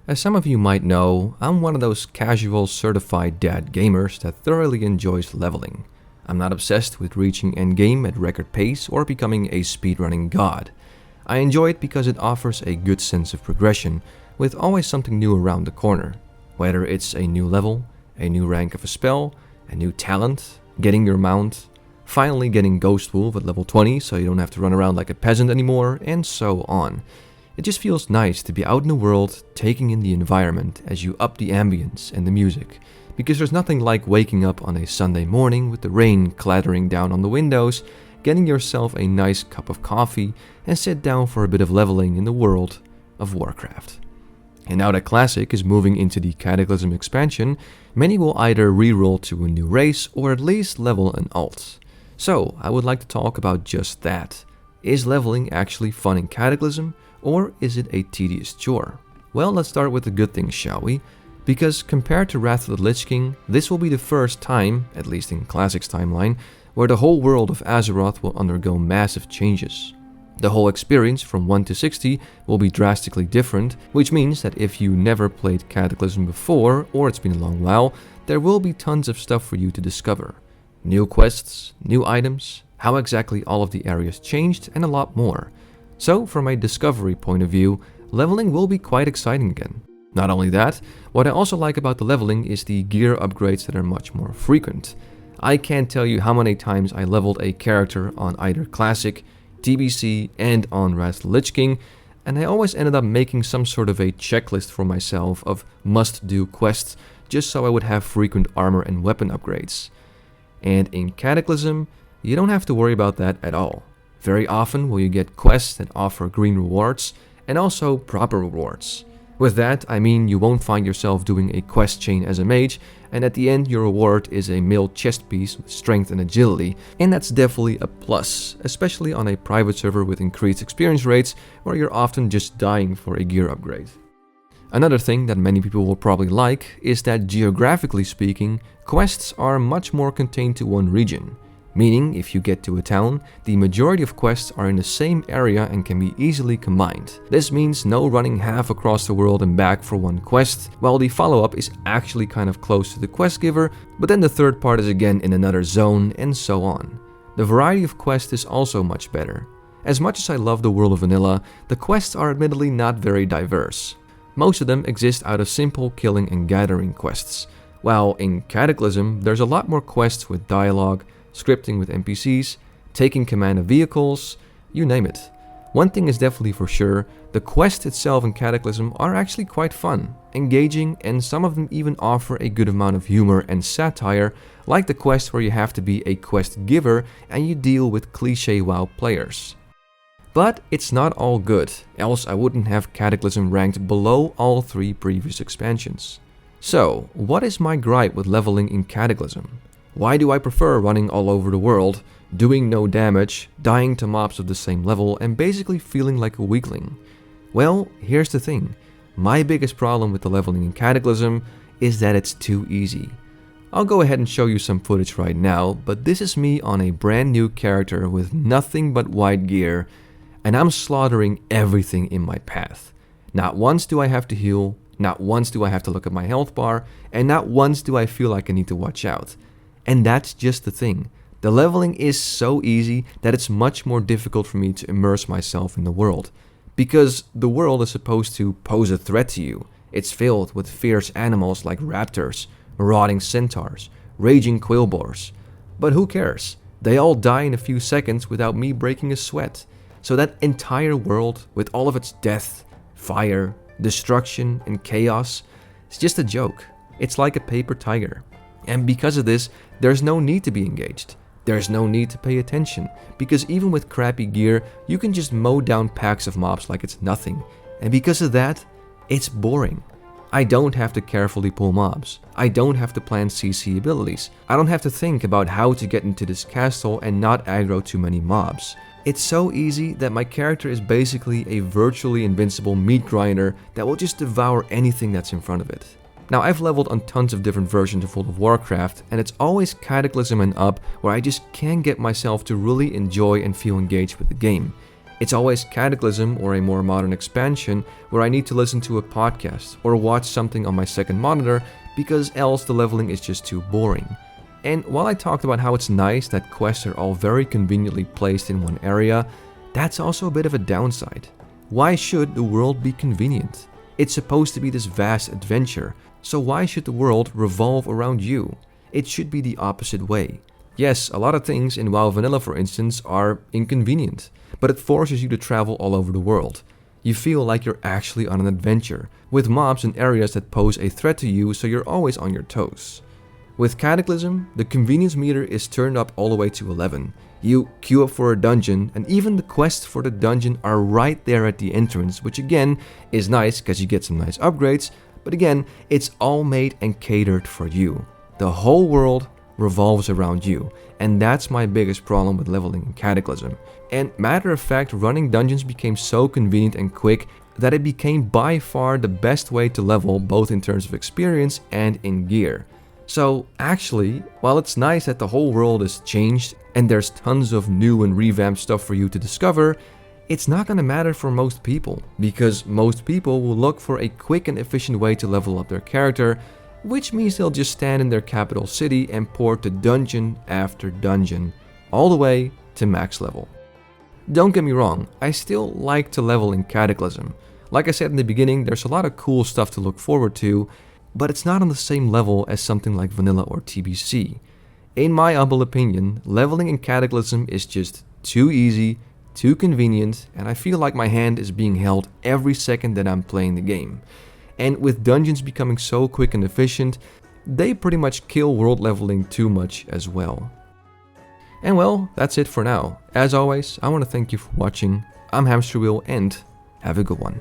As some of you might know, I'm one of those casual certified dad gamers that thoroughly enjoys leveling. I'm not obsessed with reaching endgame at record pace or becoming a speedrunning god. I enjoy it because it offers a good sense of progression, with always something new around the corner. Whether it's a new level, a new rank of a spell, a new talent, getting your mount, finally getting Ghost Wolf at level 20 so you don't have to run around like a peasant anymore, and so on. It just feels nice to be out in the world, taking in the environment as you up the ambience and the music, because there's nothing like waking up on a Sunday morning with the rain clattering down on the windows, getting yourself a nice cup of coffee, and sit down for a bit of leveling in the world of Warcraft. And now that Classic is moving into the Cataclysm expansion, many will either reroll to a new race or at least level an alt. So, I would like to talk about just that. Is leveling actually fun in Cataclysm, or is it a tedious chore? Well, let's start with the good things, shall we? Because compared to Wrath of the Lich King, this will be the first time, at least in Classic's timeline, where the whole world of Azeroth will undergo massive changes. The whole experience from 1 to 60 will be drastically different, which means that if you never played Cataclysm before, or it's been a long while, there will be tons of stuff for you to discover. New quests, new items, how exactly all of the areas changed, and a lot more. So, from a discovery point of view, leveling will be quite exciting again. Not only that, what I also like about the leveling is the gear upgrades that are much more frequent. I can't tell you how many times I leveled a character on either Classic, TBC, and on Wrath of the Lich King, and I always ended up making some sort of a checklist for myself of must-do quests, just so I would have frequent armor and weapon upgrades. And in Cataclysm, you don't have to worry about that at all. Very often will you get quests that offer green rewards, and also proper rewards. With that, I mean you won't find yourself doing a quest chain as a mage, and at the end your reward is a mailed chest piece with strength and agility, and that's definitely a plus, especially on a private server with increased experience rates, where you're often just dying for a gear upgrade. Another thing that many people will probably like is that geographically speaking, quests are much more contained to one region. Meaning, if you get to a town, the majority of quests are in the same area and can be easily combined. This means no running half across the world and back for one quest, while the follow-up is actually kind of close to the quest giver, but then the third part is again in another zone, and so on. The variety of quests is also much better. As much as I love the world of vanilla, the quests are admittedly not very diverse. Most of them exist out of simple killing and gathering quests, while in Cataclysm there's a lot more quests with dialogue, scripting with NPCs, taking command of vehicles, you name it. One thing is definitely for sure, the quests itself in Cataclysm are actually quite fun, engaging, and some of them even offer a good amount of humor and satire, like the quest where you have to be a quest giver and you deal with cliché WoW players. But it's not all good, else I wouldn't have Cataclysm ranked below all 3 previous expansions. So, what is my gripe with leveling in Cataclysm? Why do I prefer running all over the world, doing no damage, dying to mobs of the same level, and basically feeling like a weakling? Well, here's the thing. My biggest problem with the leveling in Cataclysm is that it's too easy. I'll go ahead and show you some footage right now, but this is me on a brand new character with nothing but white gear, and I'm slaughtering everything in my path. Not once do I have to heal, not once do I have to look at my health bar, and not once do I feel like I need to watch out. And that's just the thing. The leveling is so easy that it's much more difficult for me to immerse myself in the world. Because the world is supposed to pose a threat to you. It's filled with fierce animals like raptors, marauding centaurs, raging quillboars. But who cares? They all die in a few seconds without me breaking a sweat. So that entire world, with all of its death, fire, destruction, and chaos, is just a joke. It's like a paper tiger. And because of this, there's no need to be engaged. There's no need to pay attention, because even with crappy gear, you can just mow down packs of mobs like it's nothing. And because of that, it's boring. I don't have to carefully pull mobs. I don't have to plan CC abilities. I don't have to think about how to get into this castle and not aggro too many mobs. It's so easy that my character is basically a virtually invincible meat grinder that will just devour anything that's in front of it. Now, I've leveled on tons of different versions of World of Warcraft, and it's always Cataclysm and up where I just can't get myself to really enjoy and feel engaged with the game. It's always Cataclysm or a more modern expansion where I need to listen to a podcast or watch something on my second monitor because else the leveling is just too boring. And while I talked about how it's nice that quests are all very conveniently placed in one area, that's also a bit of a downside. Why should the world be convenient? It's supposed to be this vast adventure, so why should the world revolve around you? It should be the opposite way. Yes, a lot of things in WoW Vanilla, for instance, are inconvenient, but it forces you to travel all over the world. You feel like you're actually on an adventure, with mobs and areas that pose a threat to you, so you're always on your toes. With Cataclysm, the convenience meter is turned up all the way to 11. You queue up for a dungeon, and even the quests for the dungeon are right there at the entrance, which again is nice because you get some nice upgrades, but again, it's all made and catered for you. The whole world revolves around you, and that's my biggest problem with leveling in Cataclysm. And matter of fact, running dungeons became so convenient and quick that it became by far the best way to level, both in terms of experience and in gear. So actually, while it's nice that the whole world is changed and there's tons of new and revamped stuff for you to discover, it's not going to matter for most people, because most people will look for a quick and efficient way to level up their character, which means they'll just stand in their capital city and port to dungeon after dungeon, all the way to max level. Don't get me wrong, I still like to level in Cataclysm. Like I said in the beginning, there's a lot of cool stuff to look forward to, but it's not on the same level as something like Vanilla or TBC. In my humble opinion, leveling in Cataclysm is just too easy, too convenient, and I feel like my hand is being held every second that I'm playing the game. And with dungeons becoming so quick and efficient, they pretty much kill world leveling too much as well. And well, that's it for now. As always, I want to thank you for watching. I'm Hamster Wheel and have a good one.